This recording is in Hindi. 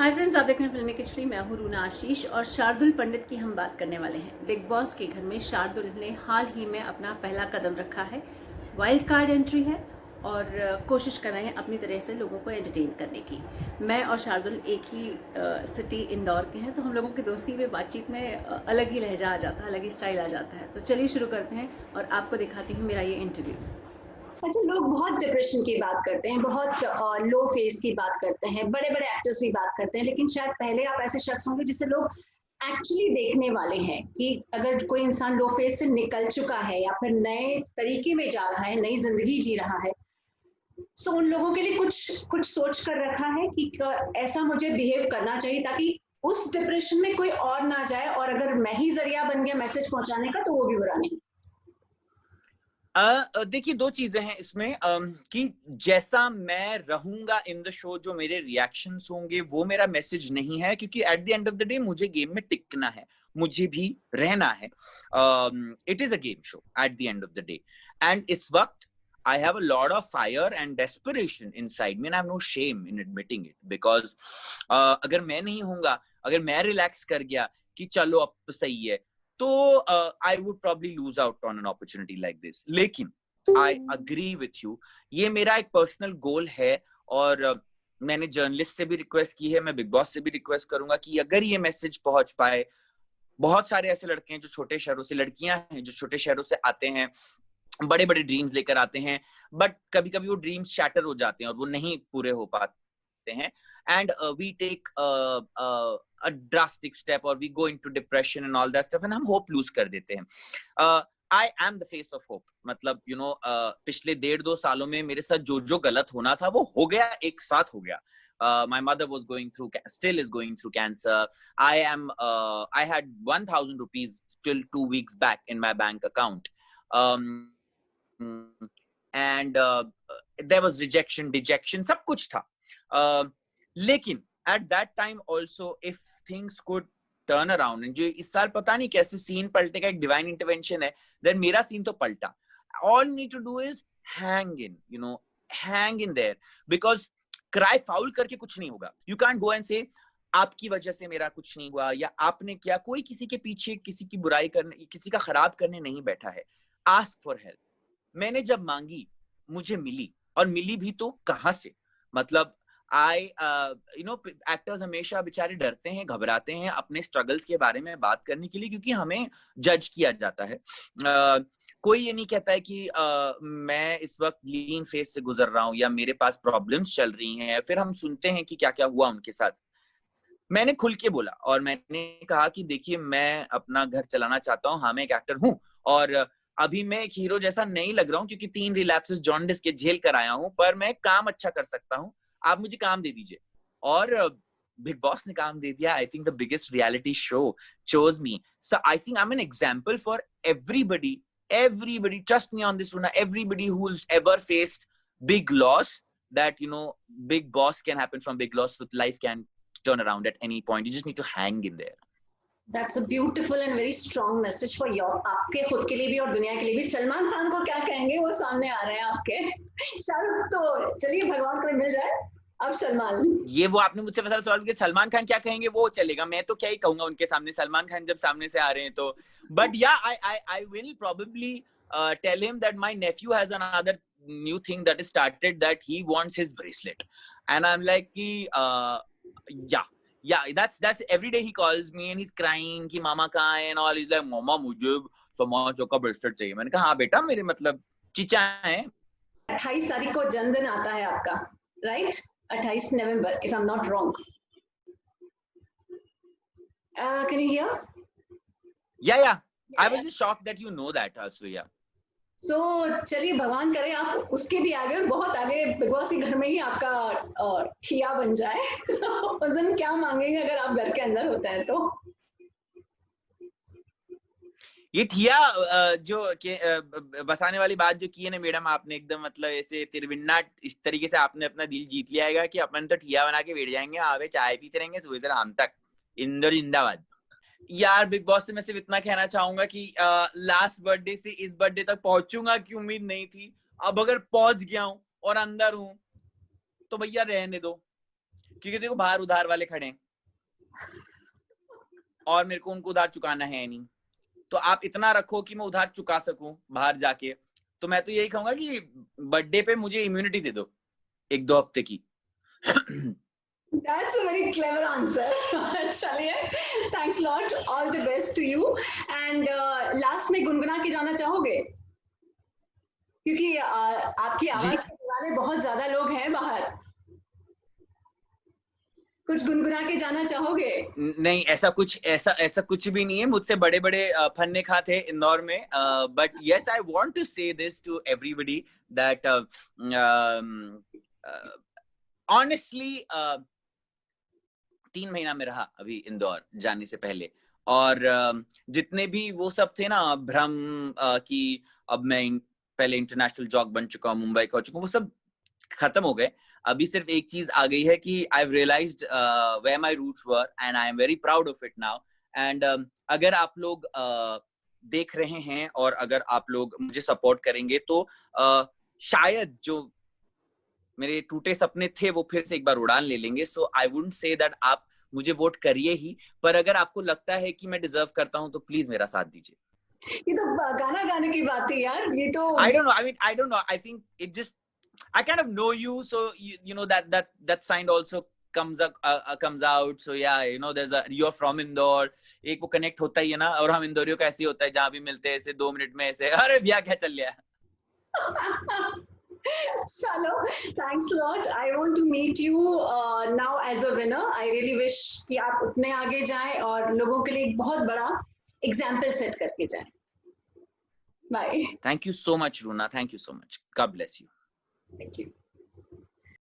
हाय फ्रेंड्स, आप देख रहे हैं फिल्मी खिचड़ी। मैं हूं रूना आशीष और शार्दुल पंडित की हम बात करने वाले हैं। बिग बॉस के घर में शार्दुल ने हाल ही में अपना पहला कदम रखा है। वाइल्ड कार्ड एंट्री है और कोशिश कर रहे हैं अपनी तरह से लोगों को एंटरटेन करने की। मैं और शार्दुल एक ही सिटी इंदौर के हैं, तो हम लोगों की दोस्ती में बातचीत में अलग ही लहजा आ जाता है, अलग ही स्टाइल आ जाता है। तो चलिए शुरू करते हैं और आपको दिखाती हूँ मेरा ये इंटरव्यू। अच्छा, लोग बहुत डिप्रेशन की बात करते हैं, बहुत लो फेस की बात करते हैं, बड़े-बड़े एक्टर्स भी बात करते हैं, लेकिन शायद पहले आप ऐसे शख्स होंगे जिसे लोग एक्चुअली देखने वाले हैं कि अगर कोई इंसान लो फेस से निकल चुका है या फिर नए तरीके में जा रहा है, नई ज़िंदगी जी रहा है, सो उन लोगों के लिए कुछ कुछ सोच कर रखा है कि ऐसा मुझे बिहेव करना चाहिए ताकि उस डिप्रेशन में कोई और ना जाए, और अगर मैं ही ज़रिया बन गया मैसेज पहुँचाने का, तो वो भी बुरा नहीं। देखिए, 2 चीज़ें हैं इसमें कि जैसा मैं रहूँगा इन द शो, जो मेरे रिएक्शंस होंगे वो मेरा मैसेज नहीं है, क्योंकि at the end of the day मुझे गेम में टिकना है, मुझे भी रहना है। It is a game show at the end of the day, and इस वक़्त I have a lot of fire and desperation inside me and I have no shame in admitting it because अगर मैं नहीं होऊँगा, अगर मैं रिलैक्स कर गया कि चलो अब तो सही है, तो I would probably lose out on an opportunity like this. लेकिन I agree with you, ये मेरा एक पर्सनल गोल है और मैंने जर्नलिस्ट से भी रिक्वेस्ट की है, मैं बिग बॉस से भी रिक्वेस्ट करूंगा कि अगर ये मैसेज पहुंच पाए, बहुत सारे ऐसे लड़के हैं जो छोटे शहरों से, लड़कियां हैं जो छोटे शहरों से आते हैं, बड़े बड़े ड्रीम्स लेकर आते हैं, बट कभी कभी वो ड्रीम्स शैटर हो जाते हैं और वो नहीं पूरे हो पाते हैं, and we take a drastic step or we go into depression and all that stuff and हम hope lose कर देते हैं. I am the face of hope. मतलब पिछले 1.5-2 सालों में मेरे साथ जो जो गलत होना था वो हो गया, एक साथ हो गया. My mother was going through, still is going through cancer. I had 1,000 rupees till 2 weeks back in my bank account. And there was rejection, dejection, सब कुछ था. लेकिन at that time also, if things could turn around, and जो इस साल पता नहीं कैसे सीन पलटेगा, एक डिवाइन इंटरवेंशन है, then मेरा सीन तो पलटा. All you need to do is hang in, hang in there, because cry foul करके कुछ नहीं होगा. You can't go and say आपकी वजह से मेरा कुछ नहीं हुआ या आपने किया. कोई किसी के पीछे किसी की बुराई करने, किसी का खराब करने नहीं बैठा है. Ask for help. मैंने जब मांगी मुझे मिली, और मिली भी तो कहां से. मतलब एक्टर्स हमेशा बेचारे डरते हैं, घबराते हैं अपने स्ट्रगल्स के बारे में बात करने के लिए, क्योंकि हमें जज किया जाता है. कोई ये नहीं कहता है कि मैं इस वक्त लीन फेस से गुजर रहा हूं या मेरे पास प्रॉब्लम्स चल रही हैं. फिर हम सुनते हैं कि क्या क्या हुआ उनके साथ. मैंने खुल के बोला और मैंने कहा कि देखिए, मैं अपना घर चलाना चाहता हूँ. हाँ, मैं एक एक्टर हूँ और अभी मैं एक हीरो जैसा नहीं लग रहा हूँ, क्योंकि 3 रिलैप्सेस जॉन्डिस के झेल कर आया हूँ, पर मैं काम अच्छा कर सकता हूँ. आप मुझे काम दे दीजिए. और बिग बॉस ने काम दे दिया. I think the biggest reality show chose me. So I think I'm an example for everybody. Everybody, trust me on this, Runa. Everybody who's ever faced big loss, that big boss can happen from big loss, so life can turn around at any point. You just need to hang in there. That's a beautiful and very strong message for your, आपके खुद के लिए भी और दुनिया के लिए भी. सलमान खान को क्या कहेंगे, वो सामने आ रहे हैं आपके. शाहरुख तो चलिए भगवान को मिल जाए. अब सलमान. ये वो आपने मुझसे वैसा सवाल किया, सलमान खान क्या कहेंगे, वो चलेगा. मैं तो क्या ही कहूंगा उनके सामने, सलमान खान जब सामने से आ रहे हैं तो. बट या I will probably tell him that my nephew has another new thing that is started, that he wants his bracelet, and I'm like yeah, that's every day he calls me and he's crying कि मामा कहाँ है and all. He's like, मामा मुझे सलमान का ब्रेसलेट चाहिए. मैंने कहा हाँ बेटा, मेरे मतलब चीचा है. 28 तारीख को जन्मदिन आता है आपका, right? 28 November, if I am not wrong. Can you here? Yeah. I was just shocked that you know that, Surya. सो चलिए भगवान करे आप उसके भी आगे और बहुत आगे बिग बॉस के घर में ही आपका ठिया बन जाए. उस दिन क्या मांगेंगे अगर आप घर के अंदर होते हैं तो? ये ठिया जो बसाने वाली बात जो की है ना मैडम आपने, एकदम मतलब ऐसे तिरविन्ना इस तरीके से आपने अपना दिल जीत लिया है कि अपन तो ठिया बना के बैठ जाएंगे, आवे चाय पीते रहेंगे सुबह से शाम तक. इंदौर जिंदाबाद. यार बिग बॉस से मैं सिर्फ इतना कहना चाहूंगा कि लास्ट बर्थडे से इस बर्थडे तक पहुंचूंगा की उम्मीद नहीं थी. अब अगर पहुंच गया हूं और अंदर हूं तो भैया रहने दो. क्योंकि देखो बाहर उधार वाले खड़े हैं और मेरे को उनको उधार चुकाना है नहीं, तो आप इतना रखो कि मैं उधार चुका सकूं बाहर जाके। तो मैं तो यही कहूंगा कि बर्थडे पे मुझे इम्यूनिटी दे दो 1-2 हफ्ते की। That's a very clever answer. चलिए, thanks lot, all the best to you. And last में गुनगुना के जाना चाहोगे? क्योंकि आपकी आवाज के दीवाने बहुत ज्यादा लोग हैं बाहर। कुछ गुनगुना के जाना चाहोगे? नहीं, ऐसा कुछ भी नहीं है। मुझसे बड़े बड़े फन्ने खा थे इंदौर में, but yes I want to say this to everybody that honestly 3 महीना में रहा अभी इंदौर जाने से पहले, और जितने भी वो सब थे ना भ्रम कि अब मैं पहले इंटरनेशनल जॉक बन चुका हूँ, मुंबई का हो चुका हूँ, वो सब खत्म हो गए। अभी सिर्फ एक चीज आ गई है कि I have realised where my roots were and I am very proud of it now. And अगर आप लोग देख रहे हैं और अगर आप लोग मुझे सपोर्ट करेंगे तो शायद जो मेरे टूटे सपने थे वो फिर से एक बार उड़ान ले लेंगे। सो आई वुडंट से दैट आप मुझे वोट करिए ही, पर अगर आपको लगता है कि मैं डिजर्व करता हूं तो प्लीज मेरा साथ दीजिए। ये तो गाना गाने की बात है यार, ये तो I don't know, I don't know, I think it just, I kind of know you, so you know that sign also comes out, so yeah, you know there's a, you're from Indore, एक वो connect होता ही है ना, और हम इंदौरियों का ऐसे ही होता है, जहाँ भी मिलते हैं ऐसे 2 मिनट में ऐसे अरे भैया क्या चल रहा है। चलो, thanks a lot. I want to meet you now as a winner. I really wish कि आप उतने आगे जाएं और लोगों के लिए एक बहुत बड़ा एग्जाम्पल सेट करके जाएं। Bye. Thank you so much, Runa. Thank you so much. God bless you. Thank you.